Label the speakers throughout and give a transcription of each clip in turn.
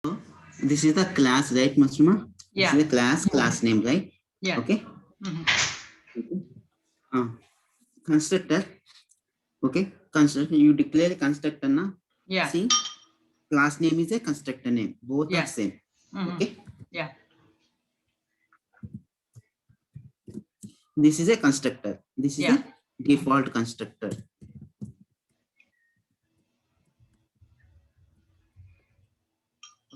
Speaker 1: This is the class, right, Masuma?
Speaker 2: Yeah.
Speaker 1: This is the class name, right?
Speaker 2: Yeah.
Speaker 1: Okay. Constructor. Okay. Constructor. You declare constructor na.
Speaker 2: Yeah.
Speaker 1: See, class name is a constructor name. Both are same. Okay.
Speaker 2: Yeah.
Speaker 1: This is a constructor. This is a default constructor.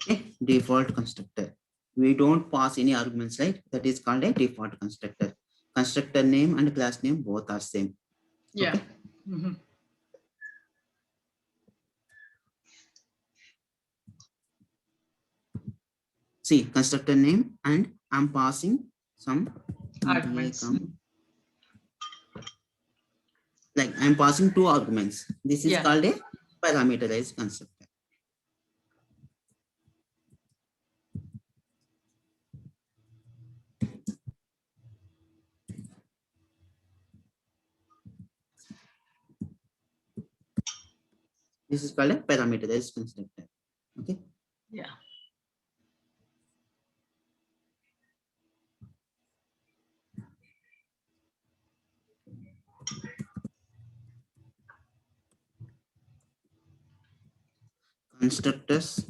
Speaker 1: Okay. Default constructor. We don't pass any arguments, right? That is called a default constructor. Constructor name and class name both are same.
Speaker 2: Yeah.
Speaker 1: Okay. See, constructor name, and I'm passing some
Speaker 2: arguments.
Speaker 1: Like I'm passing two arguments. This is called a parameterized constructor. This is called a parameterized constructor. Okay.
Speaker 2: Yeah.
Speaker 1: Constructors.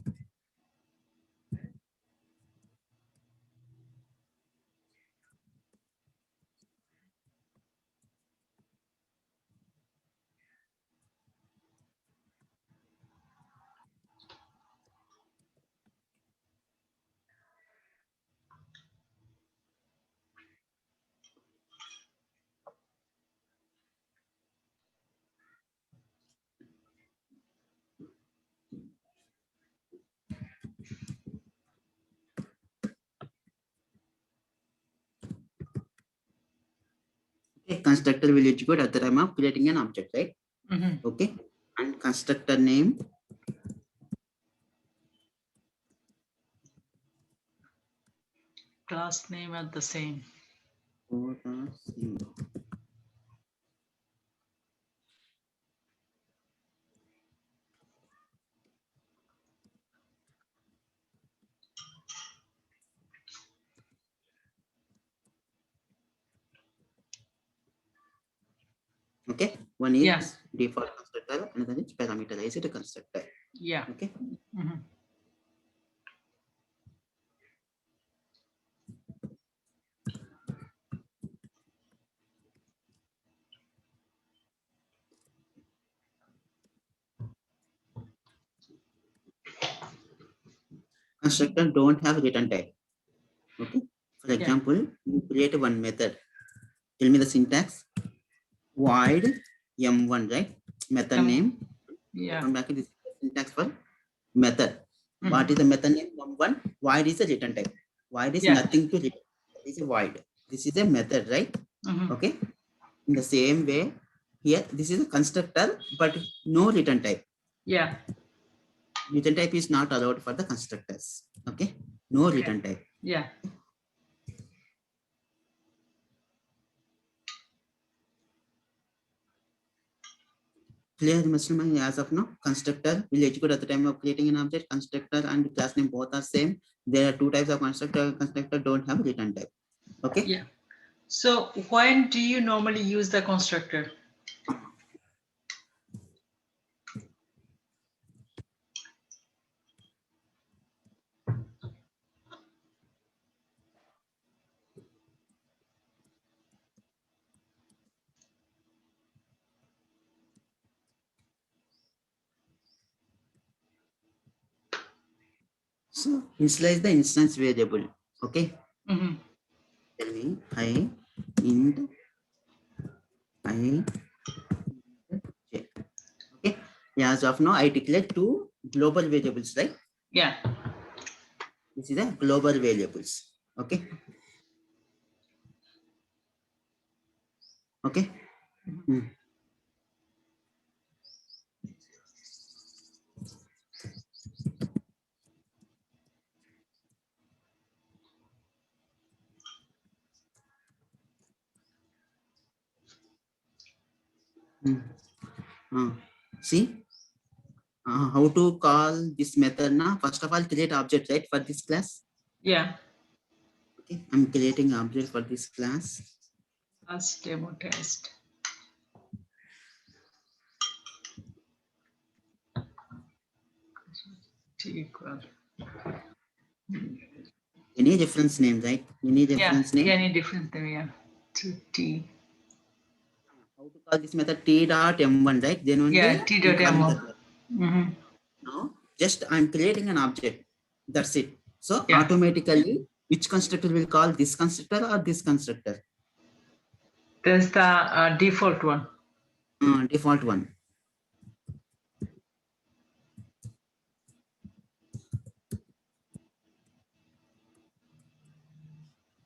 Speaker 1: Okay, constructor will execute at the time of creating an object, right? Okay. And constructor name.
Speaker 2: Class name are the same.
Speaker 1: Okay. One is default constructor, another is parameterized constructor.
Speaker 2: Yeah.
Speaker 1: Okay. Constructor don't have return type. Okay. For example, you create one method. Tell me the syntax. Void m1, right? Method name. Come back to this syntax for method. What is the method name? M1. Void is a return type. Void is nothing to return. This is a void. This is a method, right? Okay. In the same way, here this is a constructor, but no return type.
Speaker 2: Yeah.
Speaker 1: Return type is not allowed for the constructors. Okay. No return type.
Speaker 2: Yeah.
Speaker 1: Clear, Muslim, as of now, constructor will execute at the time of creating an object. Constructor and class name both are same. There are two types of constructor. Constructor don't have return type. Okay.
Speaker 2: Yeah. So when do you normally use the constructor?
Speaker 1: So initialize the instance variable. Okay. Tell me I int I j. Okay. Yeah, as of now, I declare two global variables, right?
Speaker 2: Yeah.
Speaker 1: This is a global variables. Okay. Okay. See, how to call this method now? First of all, create object, right, for this class.
Speaker 2: Yeah.
Speaker 1: Okay, I'm creating object for this class.
Speaker 2: As demo test. T equal.
Speaker 1: Any reference name, right? Any reference name.
Speaker 2: Any different there, yeah. To T.
Speaker 1: How to call this method? T dot m1, right? Then only
Speaker 2: Yeah, T
Speaker 1: you
Speaker 2: dot
Speaker 1: call
Speaker 2: M1.
Speaker 1: that.
Speaker 2: Mm-hmm.
Speaker 1: Now, just I'm creating an object. That's it. So
Speaker 2: Yeah.
Speaker 1: automatically, which constructor will call this constructor or this constructor?
Speaker 2: There's the default one.
Speaker 1: Default one.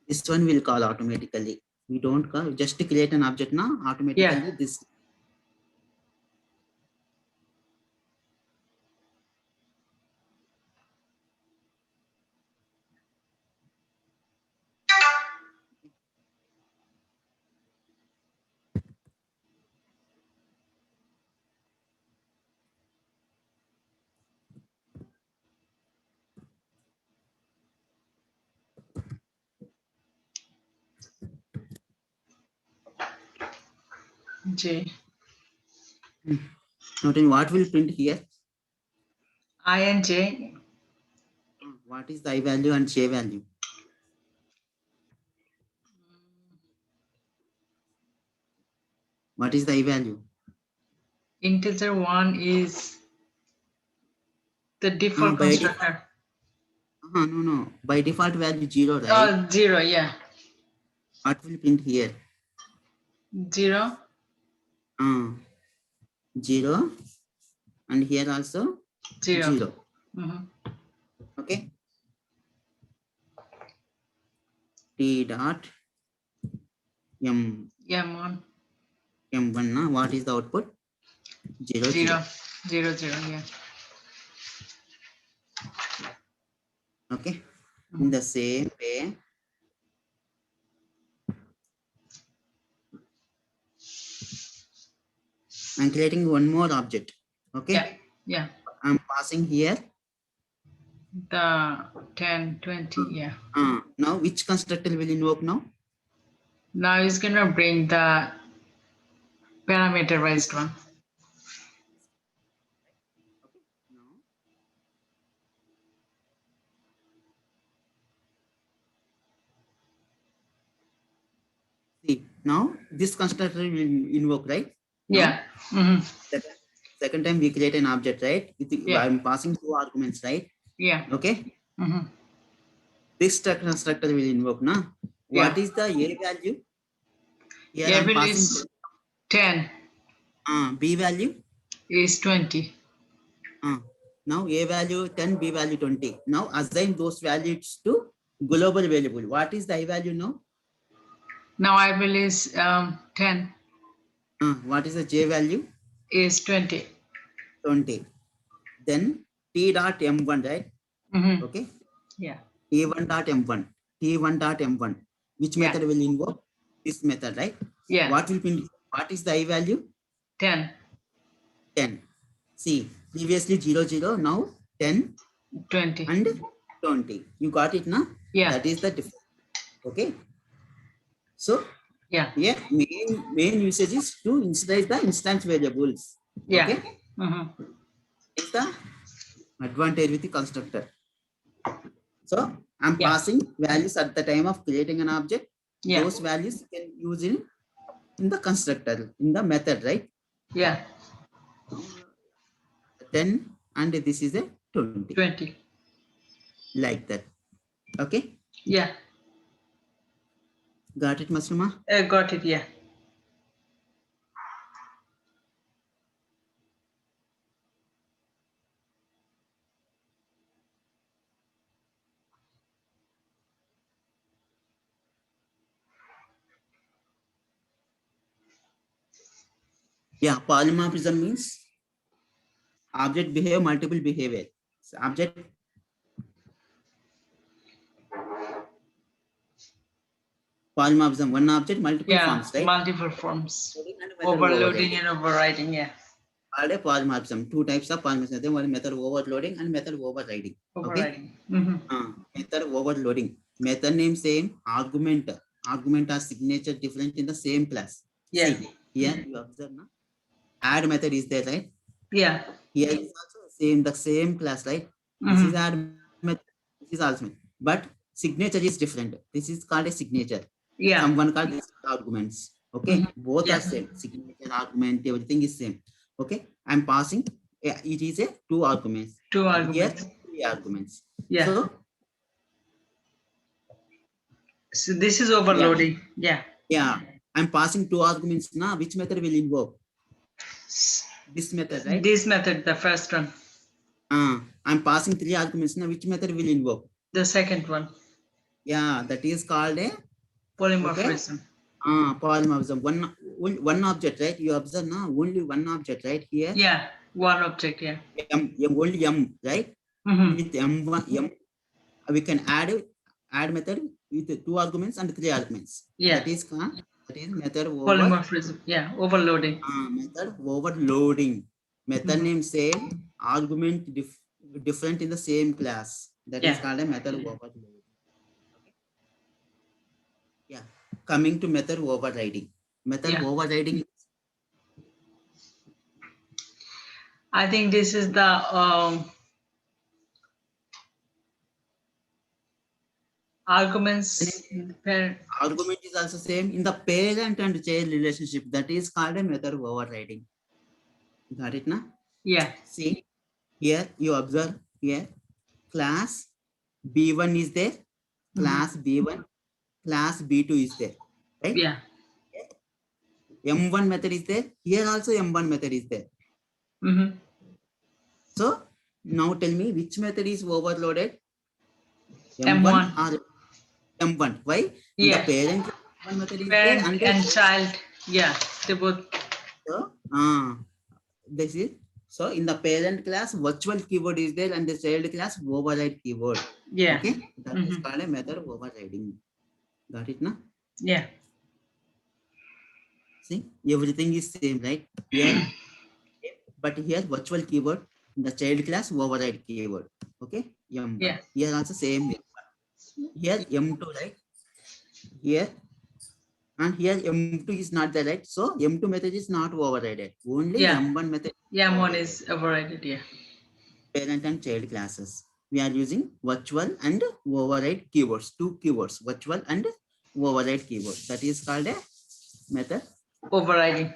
Speaker 1: This one will call automatically. We don't call, just to create an object now, automatically this.
Speaker 2: J.
Speaker 1: Now then what will print here?
Speaker 2: I and J.
Speaker 1: What is the I value and J value? What is the I value?
Speaker 2: Integer 1 is the default
Speaker 1: by
Speaker 2: constructor.
Speaker 1: No. By default value 0, right?
Speaker 2: Oh, 0, yeah.
Speaker 1: What will print here?
Speaker 2: 0.
Speaker 1: 0. And here also 0.
Speaker 2: Mm-hmm.
Speaker 1: Okay. T dot
Speaker 2: M1.
Speaker 1: M1. Now what is the output? 0,
Speaker 2: 0, 0, 0, yeah.
Speaker 1: Okay. In the same way, I'm creating one more object. Okay.
Speaker 2: Yeah.
Speaker 1: I'm passing here.
Speaker 2: The 10, 20, yeah.
Speaker 1: Now which constructor will invoke now?
Speaker 2: Now it's gonna bring the parameterized one.
Speaker 1: See, now this constructor will invoke, right?
Speaker 2: Yeah. Mm-hmm.
Speaker 1: Second time we create an object, right?
Speaker 2: Yeah.
Speaker 1: I'm passing 2 arguments, right?
Speaker 2: Yeah.
Speaker 1: Okay.
Speaker 2: Mm-hmm.
Speaker 1: This constructor will invoke now.
Speaker 2: Yeah.
Speaker 1: What is the A value? Here
Speaker 2: A
Speaker 1: I'm
Speaker 2: value
Speaker 1: passing
Speaker 2: is 10.
Speaker 1: B value
Speaker 2: Is 20.
Speaker 1: Now A value 10, B value 20. Now assign those values to global variable. What is the I value now?
Speaker 2: Now I value is 10.
Speaker 1: What is the J value?
Speaker 2: Is 20.
Speaker 1: 20. Then T dot M1, right?
Speaker 2: Mm-hmm.
Speaker 1: Okay.
Speaker 2: Yeah.
Speaker 1: T1 dot M1. T1 dot M1. Which method will invoke? This method, right?
Speaker 2: Yeah.
Speaker 1: What is the I value?
Speaker 2: 10.
Speaker 1: 10. See, previously 0, 0, now 10,
Speaker 2: 20.
Speaker 1: and 20. You got it now?
Speaker 2: Yeah.
Speaker 1: That is the difference. Okay. So,
Speaker 2: yeah,
Speaker 1: main usage is to initialize the instance variables.
Speaker 2: Yeah.
Speaker 1: Okay.
Speaker 2: Mm-hmm.
Speaker 1: It's the advantage with the constructor. So, I'm
Speaker 2: Yeah.
Speaker 1: passing values at the time of creating an object.
Speaker 2: Yeah.
Speaker 1: Those values you can use in the constructor, in the method, right?
Speaker 2: Yeah.
Speaker 1: 10 and this is a 20.
Speaker 2: 20.
Speaker 1: Like that. Okay.
Speaker 2: Yeah.
Speaker 1: Got it, Masruma?
Speaker 2: Got it. Yeah.
Speaker 1: Yeah, polymorphism means object behave multiple behavior. So object polymorphism, one object multiple forms, right?
Speaker 2: Multiple forms. Overloading and overriding. Yeah.
Speaker 1: called a polymorphism. Two types of polymorphism. One method overloading and method overriding. Okay.
Speaker 2: Overriding. Mhm.
Speaker 1: Method overloading. Method name same, argument or signature different in the same class.
Speaker 2: Yeah.
Speaker 1: See, here you observe now. Add method is there, right?
Speaker 2: Yeah.
Speaker 1: Here is also same, the same class, right? This is add method, this is also method. But signature is different. This is called a signature.
Speaker 2: Yeah.
Speaker 1: Someone called this arguments. Okay, both
Speaker 2: Yeah.
Speaker 1: are same. Signature, argument, everything is same. Okay, I'm passing. Yeah, it is a two arguments.
Speaker 2: Two
Speaker 1: Here
Speaker 2: arguments.
Speaker 1: three arguments.
Speaker 2: Yeah. So this is overloading. Yeah.
Speaker 1: Yeah, I'm passing two arguments now. Which method will invoke? This method, right?
Speaker 2: This method, the first one.
Speaker 1: I'm passing three arguments now. Which method will invoke?
Speaker 2: The second one.
Speaker 1: Yeah, that is called a
Speaker 2: Polymorphism.
Speaker 1: polymorphism. One object, right? You observe now only one object, right? Here.
Speaker 2: Yeah, one object. Yeah.
Speaker 1: Only M, right? With M1, we can add method with two arguments and three arguments.
Speaker 2: Yeah.
Speaker 1: That is method
Speaker 2: Polymorphism. Yeah, overloading.
Speaker 1: Method overloading. Method name same, argument different in the same class. That is called a method overloading. Yeah. Coming to method overriding. Method overriding.
Speaker 2: I think this is the arguments.
Speaker 1: Argument is also same in the parent and child relationship. That is called a method overriding. Got it now?
Speaker 2: Yeah.
Speaker 1: See, here you observe here, class B1 is there, class B1, class B2 is there, right?
Speaker 2: Yeah.
Speaker 1: M1 method is there. Here also M1 method is there. So now tell me which method is overloaded? M1 or M1. Why?
Speaker 2: Yeah.
Speaker 1: The parent method is
Speaker 2: Parent
Speaker 1: there
Speaker 2: and child. Yeah, they both.
Speaker 1: So, this is so in the parent class virtual keyword is there and the child class override keyword.
Speaker 2: Yeah.
Speaker 1: Okay, that is called a method overriding. Got it now?
Speaker 2: Yeah.
Speaker 1: See, everything is same, right? Here, but here virtual keyword in the child class override keyword. Okay, M1.
Speaker 2: Yeah.
Speaker 1: Here also same. Here M2, right? Here. And here M2 is not there, right? So M2 method is not overridden. Only M1 method.
Speaker 2: Yeah, M1 is overridden. Yeah.
Speaker 1: Parent and child classes. We are using virtual and override keywords. Two keywords, virtual and override keywords. That is called a method
Speaker 2: overriding.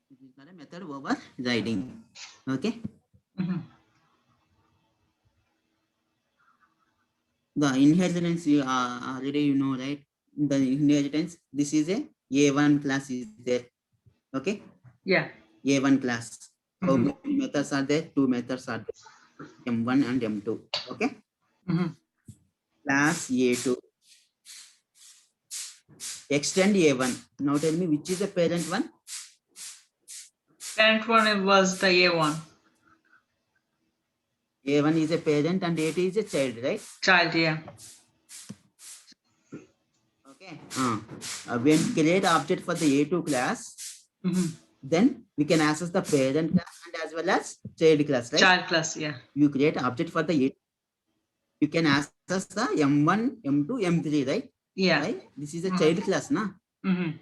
Speaker 1: It is called a method overriding. Okay. The inheritance, you already you know, right? The inheritance, this is a A1 class is there. Okay.
Speaker 2: Yeah.
Speaker 1: A1 class. How many methods are there? Two methods are there. M1 and M2. Okay. Class A2. Extend A1. Now tell me which is the parent one?
Speaker 2: Parent one was the A1.
Speaker 1: A1 is a parent and A2 is a child, right?
Speaker 2: Child, yeah.
Speaker 1: Okay. When we create object for the A2 class, then we can access the parent class and as well as child class, right?
Speaker 2: Child class, yeah.
Speaker 1: You create object for the A2. You can access the M1, M2, M3, right?
Speaker 2: Yeah.
Speaker 1: Right? This is a child class, na? Okay.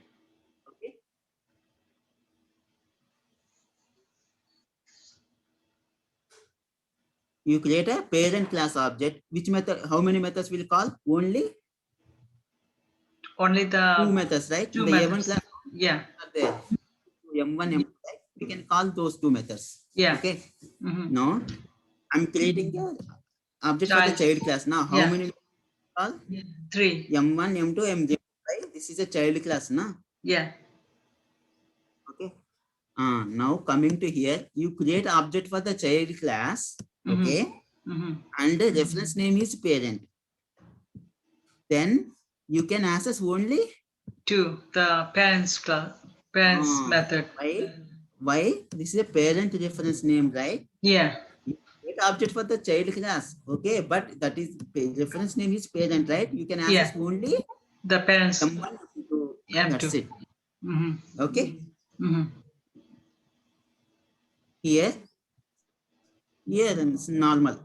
Speaker 1: You create a parent class object. Which method? How many methods will call? Only
Speaker 2: the
Speaker 1: two methods, right?
Speaker 2: Two
Speaker 1: the
Speaker 2: methods.
Speaker 1: A1 class.
Speaker 2: Yeah.
Speaker 1: There. M1, M2, right? We can call those two methods.
Speaker 2: Yeah.
Speaker 1: Okay. Now I'm creating the object for the child class. Now how many call?
Speaker 2: 3.
Speaker 1: M1, M2, M3, right? This is a child class, na?
Speaker 2: Yeah.
Speaker 1: Okay. Now coming to here, you create object for the child class. Okay. And the reference name is parent. Then you can access only
Speaker 2: to the parents class, parents
Speaker 1: Ah,
Speaker 2: method.
Speaker 1: Why? This is a parent reference name, right?
Speaker 2: Yeah,
Speaker 1: You create object for the child class. Okay, but that is reference name is parent, right? You can access only
Speaker 2: the parents
Speaker 1: M1 to that's
Speaker 2: M2.
Speaker 1: it.
Speaker 2: Mm-hmm.
Speaker 1: Okay.
Speaker 2: Mm-hmm.
Speaker 1: Here it's normal.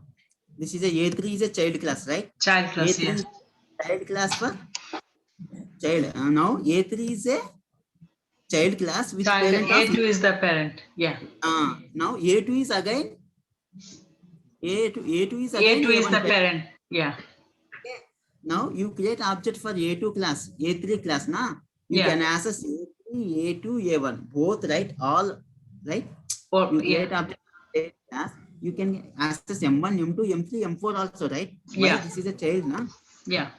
Speaker 1: This is a A3 is a child class, right?
Speaker 2: Child class,
Speaker 1: A3
Speaker 2: yes.
Speaker 1: is child class for child. Now A3 is a child class with
Speaker 2: Child
Speaker 1: parent of
Speaker 2: A2 is the parent. Yeah.
Speaker 1: now A2 is again A2 is again
Speaker 2: A2 is
Speaker 1: A1
Speaker 2: the
Speaker 1: parent.
Speaker 2: parent. Yeah.
Speaker 1: Okay. Now you create object for A2 class, A3 class, na? You
Speaker 2: Yeah.
Speaker 1: can access A3, A2, A1, both, right? All, right?
Speaker 2: Or
Speaker 1: You
Speaker 2: yeah.
Speaker 1: create object for A class, you can access M1, M2, M3, M4 also, right? Why?
Speaker 2: Yeah.
Speaker 1: This is a child, na?
Speaker 2: Yeah.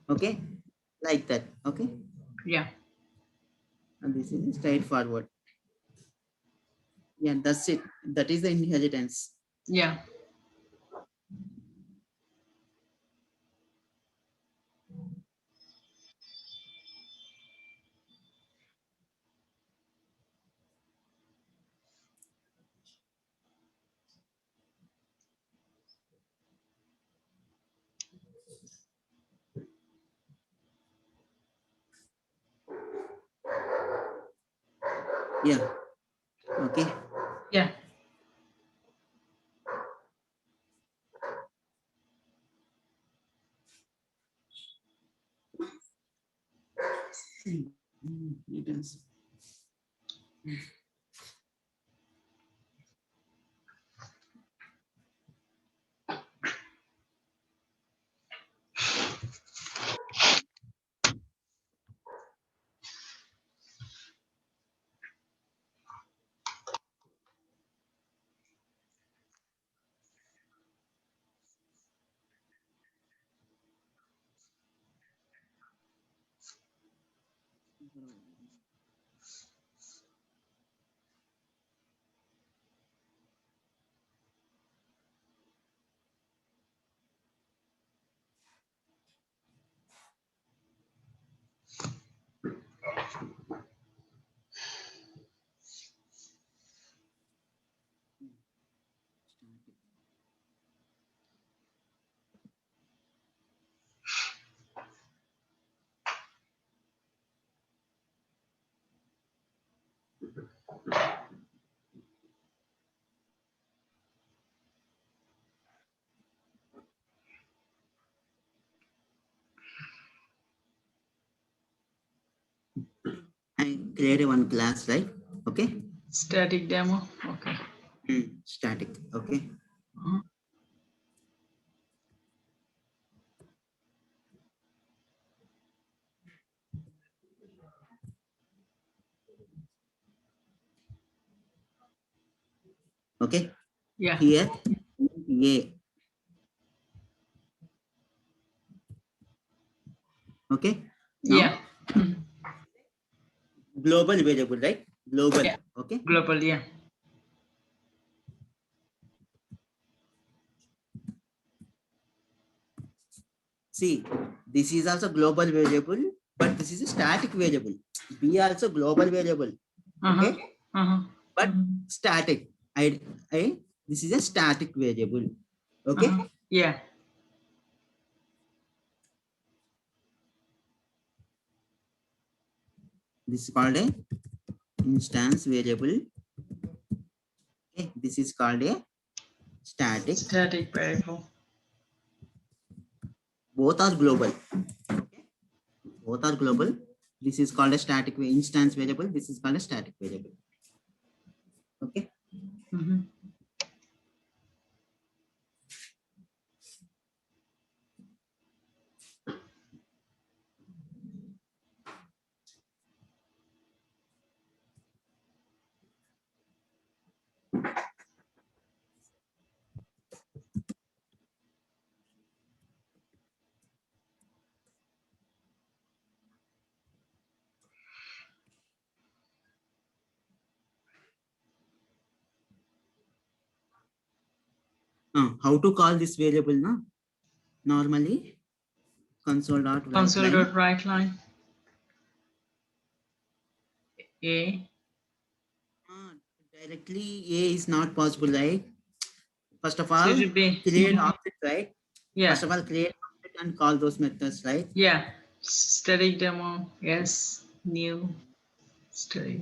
Speaker 1: Okay, like that. Okay,
Speaker 2: Yeah.
Speaker 1: and this is straightforward. Yeah, that's it. That is the inheritance.
Speaker 2: Yeah.
Speaker 1: Yeah. Okay.
Speaker 2: Yeah.
Speaker 1: Inheritance. I create one class, right? Okay.
Speaker 2: Static demo. Okay.
Speaker 1: Static. Okay.
Speaker 2: Mhm.
Speaker 1: Okay.
Speaker 2: Yeah.
Speaker 1: Here, A. Okay. Now,
Speaker 2: Yeah. Mhm.
Speaker 1: global variable, right? Global.
Speaker 2: Yeah.
Speaker 1: Okay.
Speaker 2: Global. Yeah.
Speaker 1: See, this is also global variable, but this is a static variable. B also global variable.
Speaker 2: Uh-huh.
Speaker 1: Okay.
Speaker 2: Uh-huh.
Speaker 1: But static. I this is a static variable. Okay.
Speaker 2: Uh-huh. Yeah.
Speaker 1: This is called a instance variable. Okay. This is called a static.
Speaker 2: Static variable.
Speaker 1: Both are global. Okay. Both are global. This is called a static instance variable. This is called a static variable. Okay.
Speaker 2: Mm-hmm.
Speaker 1: How to call this variable? No? Normally, console.writeLine.
Speaker 2: Console.writeLine. A.
Speaker 1: Directly A is not possible, right? First of
Speaker 2: So
Speaker 1: all,
Speaker 2: it will be,
Speaker 1: create object, right?
Speaker 2: yeah,
Speaker 1: First of all, create object and call those methods, right?
Speaker 2: yeah. Static demo, yes, new, static.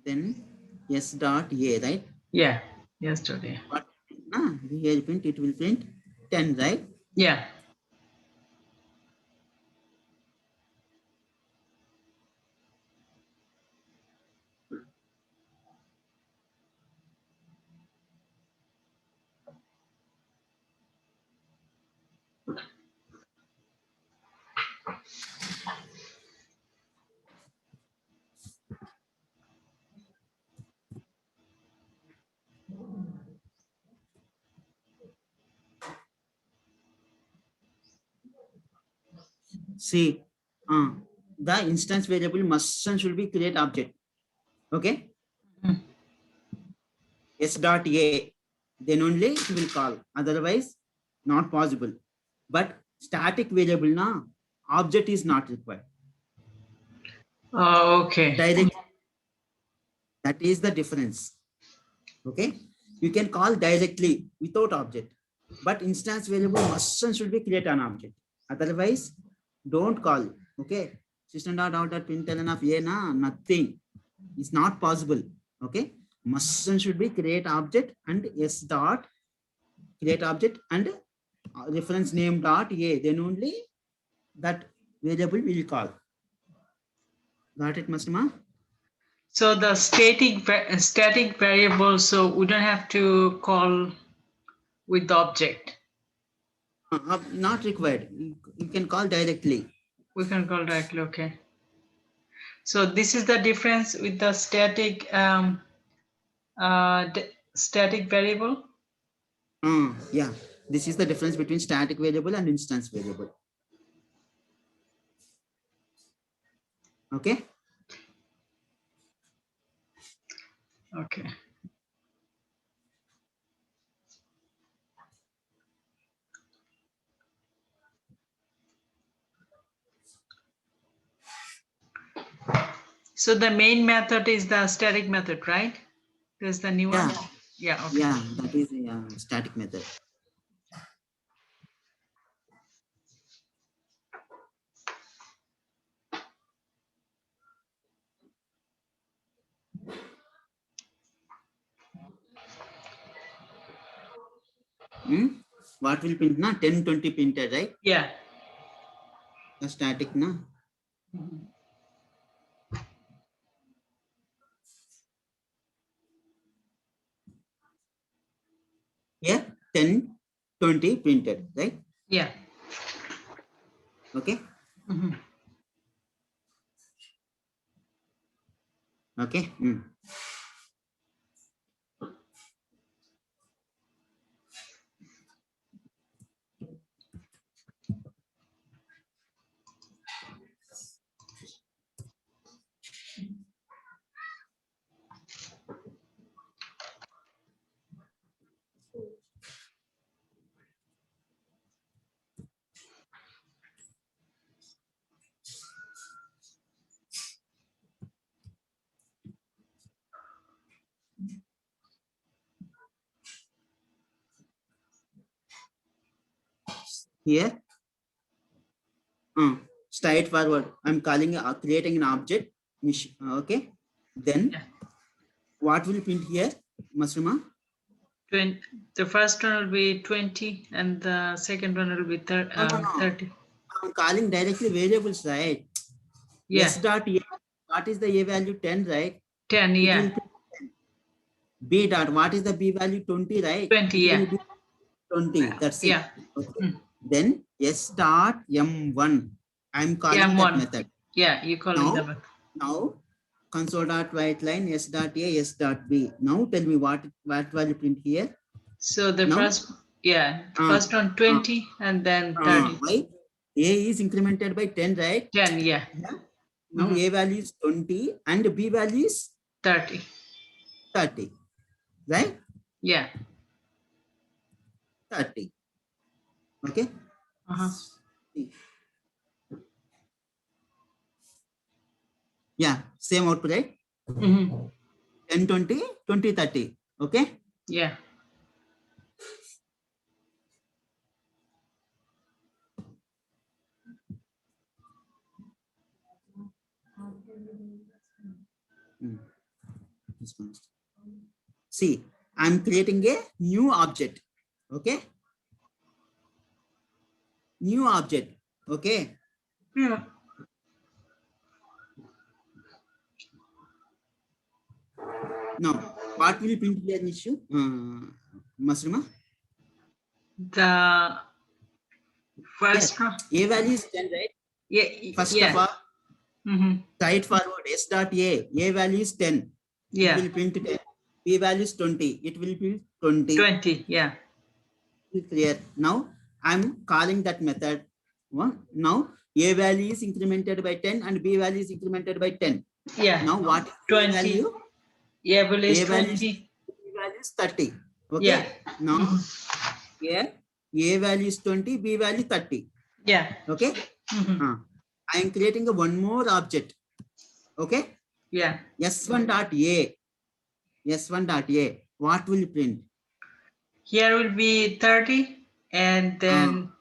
Speaker 1: Then S dot A, right?
Speaker 2: Yeah, yesterday.
Speaker 1: What? Here print, it will print 10, right?
Speaker 2: Yeah.
Speaker 1: See, the instance variable must and should be create object. Okay?
Speaker 2: Mhm.
Speaker 1: S dot A, then only it will call. Otherwise, not possible. But static variable, na, object is not required.
Speaker 2: Oh, okay.
Speaker 1: Direct, that is the difference. Okay? You can call directly without object. But instance variable must and should be create an object. Otherwise, don't call. Okay? System dot out dot println of A, na, nothing. It's not possible. Okay? Must and should be create object and S dot create object and reference name dot A. Then only that variable will call. Got it, Mastama?
Speaker 2: So the static variable, so we don't have to call with the object.
Speaker 1: Not required. You can call directly.
Speaker 2: We can call directly, okay. So this is the difference with the static static variable.
Speaker 1: Yeah, this is the difference between static variable and instance variable. Okay.
Speaker 2: Okay. So the main method is the static method, right? There's the new one. Yeah. Okay.
Speaker 1: Yeah, that is a static method. What will print na 10, 20 printed, right?
Speaker 2: Yeah.
Speaker 1: The static na.
Speaker 2: Mhm.
Speaker 1: Yeah, 10, 20 printed, right?
Speaker 2: Yeah.
Speaker 1: Okay.
Speaker 2: Mhm.
Speaker 1: Okay. Here, straightforward. I'm calling creating an object. Okay. Then
Speaker 2: Yeah.
Speaker 1: what will print here, Masruma?
Speaker 2: The first one will be 20 and the second one will be
Speaker 1: No.
Speaker 2: 30.
Speaker 1: I'm calling directly variables, right?
Speaker 2: Yeah.
Speaker 1: S dot A, what is the A value 10, right?
Speaker 2: 10,
Speaker 1: It
Speaker 2: yeah.
Speaker 1: will print 10. B dot, what is the B value 20, right?
Speaker 2: 20,
Speaker 1: It
Speaker 2: yeah.
Speaker 1: will be 20. That's it.
Speaker 2: Yeah.
Speaker 1: Okay.
Speaker 2: Mm.
Speaker 1: Then S dot M1. I'm calling that
Speaker 2: M1.
Speaker 1: method.
Speaker 2: Yeah, you calling the method.
Speaker 1: Now console dot write line S dot A, S dot B. Now tell me what value print here.
Speaker 2: So the
Speaker 1: Now,
Speaker 2: first, yeah, first one 20 and then 30.
Speaker 1: Why? A is incremented by 10, right?
Speaker 2: 10, yeah.
Speaker 1: Now A value is 20 and B value is
Speaker 2: 30.
Speaker 1: 30, right?
Speaker 2: Yeah.
Speaker 1: 30. Okay. Yeah. same output, right?
Speaker 2: Mm-hmm.
Speaker 1: 10, 20, 20, 30. Okay.
Speaker 2: Yeah.
Speaker 1: This one. See, I'm creating a new object. Okay. New object. Okay.
Speaker 2: Yeah.
Speaker 1: Now, what will print here, Nishu? Masrima?
Speaker 2: The first one.
Speaker 1: A value is 10, right?
Speaker 2: Yeah.
Speaker 1: First
Speaker 2: Yeah.
Speaker 1: of all,
Speaker 2: Mm-hmm.
Speaker 1: write forward s dot a value is 10. It
Speaker 2: Yeah.
Speaker 1: will print 10. B value is 20. It will print 20.
Speaker 2: 20. Yeah.
Speaker 1: Clear. Now I'm calling that method one. Now a value is incremented by 10 and B value is incremented by 10.
Speaker 2: Yeah.
Speaker 1: Now what is
Speaker 2: 20.
Speaker 1: A value?
Speaker 2: A value is
Speaker 1: A value is
Speaker 2: 20.
Speaker 1: B value is 30. Okay.
Speaker 2: Yeah.
Speaker 1: Now
Speaker 2: Mm-hmm.
Speaker 1: here A value is 20, B value 30.
Speaker 2: Yeah.
Speaker 1: Okay.
Speaker 2: Mm-hmm.
Speaker 1: I am creating a one more object. Okay.
Speaker 2: Yeah.
Speaker 1: S1 dot A. S1 dot A. What will print?
Speaker 2: Here will be 30, and then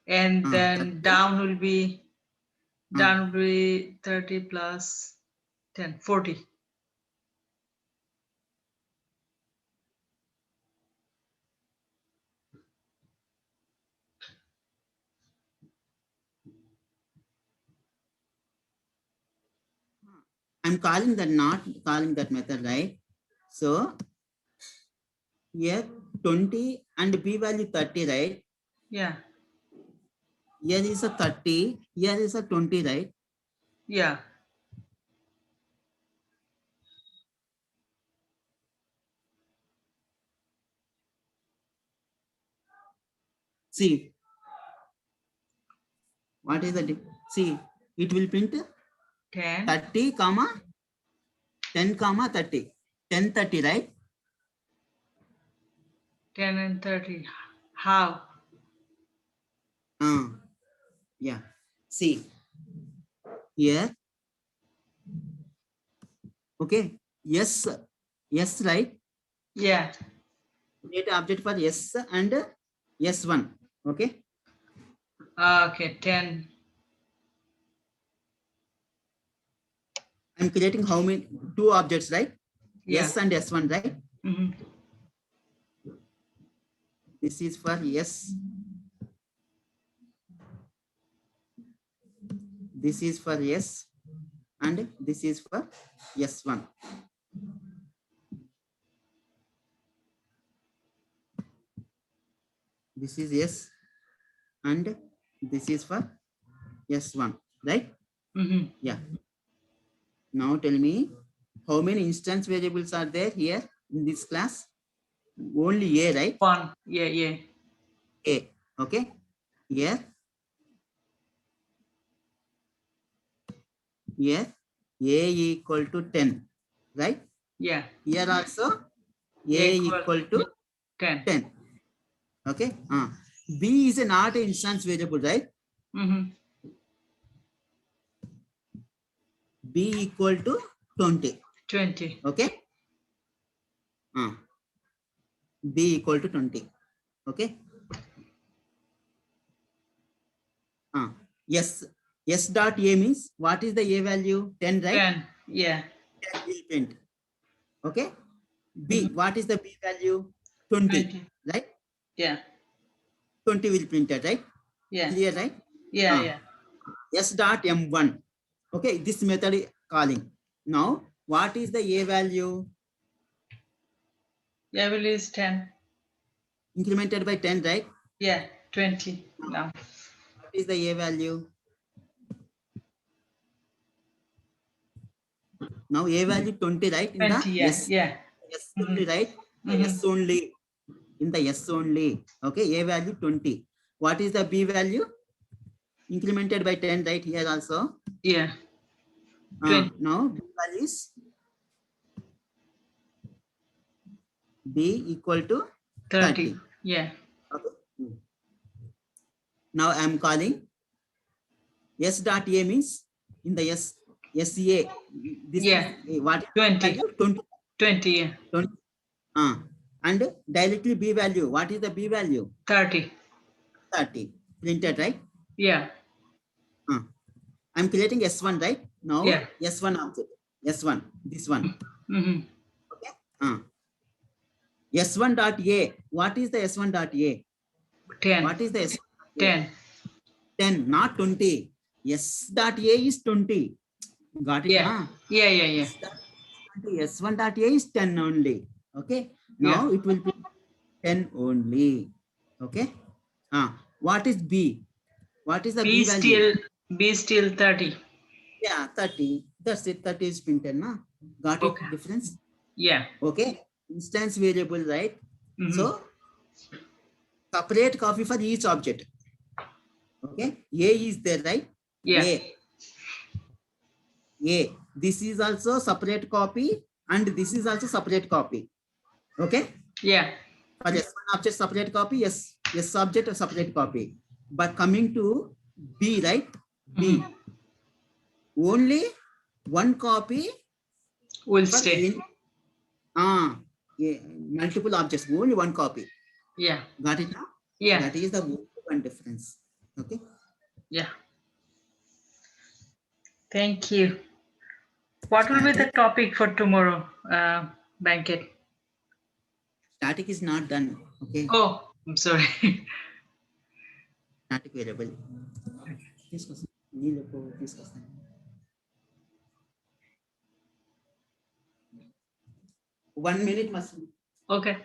Speaker 1: 30.
Speaker 2: down will be 30 plus 10, 40.
Speaker 1: I'm calling that, not calling that method, right? So here 20 and B value 30, right?
Speaker 2: Yeah.
Speaker 1: Here is a 30, here is a 20, right?
Speaker 2: Yeah.
Speaker 1: See, what is the, see, it will print
Speaker 2: 10.
Speaker 1: 30, comma, 10, comma, 30. 10, 30, right?
Speaker 2: 10 and 30. How?
Speaker 1: Yeah. See, here, okay, yes, yes, right?
Speaker 2: Yeah.
Speaker 1: Create an object for S and S1, okay?
Speaker 2: Okay, 10.
Speaker 1: I'm creating how many, two objects, right?
Speaker 2: Yeah.
Speaker 1: S and S1, right?
Speaker 2: Mm-hmm.
Speaker 1: This is for S. This is for S and this is for S1. This is S and this is for S1, right?
Speaker 2: Mm-hmm.
Speaker 1: Yeah. Now tell me how many instance variables are there here in this class? Only A, right?
Speaker 2: 1. Yeah, yeah.
Speaker 1: A, okay? Here A equal to 10, right?
Speaker 2: Yeah.
Speaker 1: Here also A equal to
Speaker 2: 10.
Speaker 1: 10. Okay. B is not an instance variable, right?
Speaker 2: Mm-hmm.
Speaker 1: B equal to 20.
Speaker 2: 20.
Speaker 1: Okay. B equal to 20. Okay. Yes. S dot A means what is the A value? 10, right?
Speaker 2: 10. Yeah.
Speaker 1: 10 will print. Okay. B, what is the B value? 20, right?
Speaker 2: Yeah.
Speaker 1: 20 will print it, right?
Speaker 2: Yeah.
Speaker 1: Clear, right?
Speaker 2: Yeah, yeah.
Speaker 1: S dot M1. Okay, this method is calling. Now, what is the A value?
Speaker 2: A value is 10.
Speaker 1: Incremented by 10, right?
Speaker 2: Yeah, 20 now.
Speaker 1: What is the A value? Now A value 20, right? In
Speaker 2: 20,
Speaker 1: the
Speaker 2: yeah,
Speaker 1: yes,
Speaker 2: yeah.
Speaker 1: yes only, right? The yes only. In the yes only. Okay, A value 20. What is the B value? Incremented by 10, right? Here also.
Speaker 2: Yeah. 20.
Speaker 1: Now B value is B equal to 30.
Speaker 2: Yeah.
Speaker 1: Okay. Now I am calling S dot A means in the S SA. This
Speaker 2: Yeah.
Speaker 1: is what
Speaker 2: 20.
Speaker 1: value? 20.
Speaker 2: 20. Yeah.
Speaker 1: 20. And directly B value. What is the B value?
Speaker 2: 30.
Speaker 1: 30. Printed, right?
Speaker 2: Yeah.
Speaker 1: I'm creating S1, right? Now
Speaker 2: Yeah.
Speaker 1: S1 object. S1. This one.
Speaker 2: Mm-hmm.
Speaker 1: Okay. S1 dot A. What is the S1 dot A?
Speaker 2: 10.
Speaker 1: What is the S1 dot A?
Speaker 2: 10.
Speaker 1: 10, not 20. S dot A is 20. Got it?
Speaker 2: Yeah. Yeah. Yeah. Yeah.
Speaker 1: S1 dot A is 10 only. Okay. Now
Speaker 2: Yeah.
Speaker 1: it will be 10 only. Okay. What is B? What is the B value?
Speaker 2: B still 30.
Speaker 1: Yeah, 30. That's it. 30 is printed. Na? Got
Speaker 2: Okay.
Speaker 1: it? Difference?
Speaker 2: Yeah.
Speaker 1: Okay. Instance variable, right?
Speaker 2: Mm-hmm.
Speaker 1: So separate copy for each object. Okay. A is there, right?
Speaker 2: Yeah.
Speaker 1: A. This is also separate copy and this is also separate copy. Okay.
Speaker 2: Yeah.
Speaker 1: For S1 object separate copy, yes, object a separate copy. But coming to B, right? B. Only one copy
Speaker 2: Will
Speaker 1: for
Speaker 2: stay.
Speaker 1: multiple objects, only one copy.
Speaker 2: Yeah.
Speaker 1: Got it now?
Speaker 2: Yeah.
Speaker 1: That is the one difference. Okay.
Speaker 2: Yeah. Thank you. What will be the topic for tomorrow, Banket?
Speaker 1: Static is not done. Okay.
Speaker 2: Oh, I'm sorry.
Speaker 1: Static variable. Discuss. 1 minute must.
Speaker 2: Okay.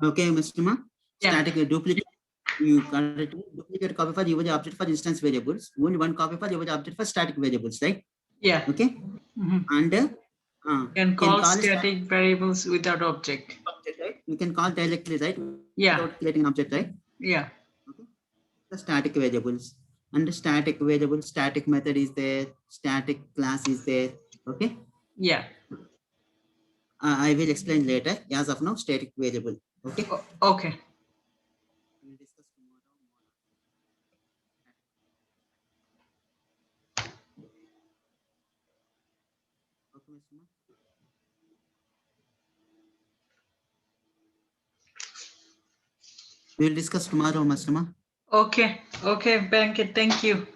Speaker 1: Okay, Mr. Ma.
Speaker 2: Yeah.
Speaker 1: Static duplicate. You create duplicate copy for your object for instance variables. Only one copy for your object for static variables, right?
Speaker 2: Yeah.
Speaker 1: Okay.
Speaker 2: Mhm.
Speaker 1: And
Speaker 2: Can call
Speaker 1: a
Speaker 2: static variables without object.
Speaker 1: object, right? You can call directly, right?
Speaker 2: Yeah.
Speaker 1: Without creating an object, right?
Speaker 2: Yeah.
Speaker 1: Okay. The static variables. And the static variable, static method is there, static class is there. Okay.
Speaker 2: Yeah.
Speaker 1: I will explain later. As of now, static variable. Okay.
Speaker 2: Okay.
Speaker 1: We'll discuss tomorrow. Okay, Mr. Ma. We'll discuss tomorrow, Mr. Ma.
Speaker 2: Okay. Okay, Blanket. Thank you.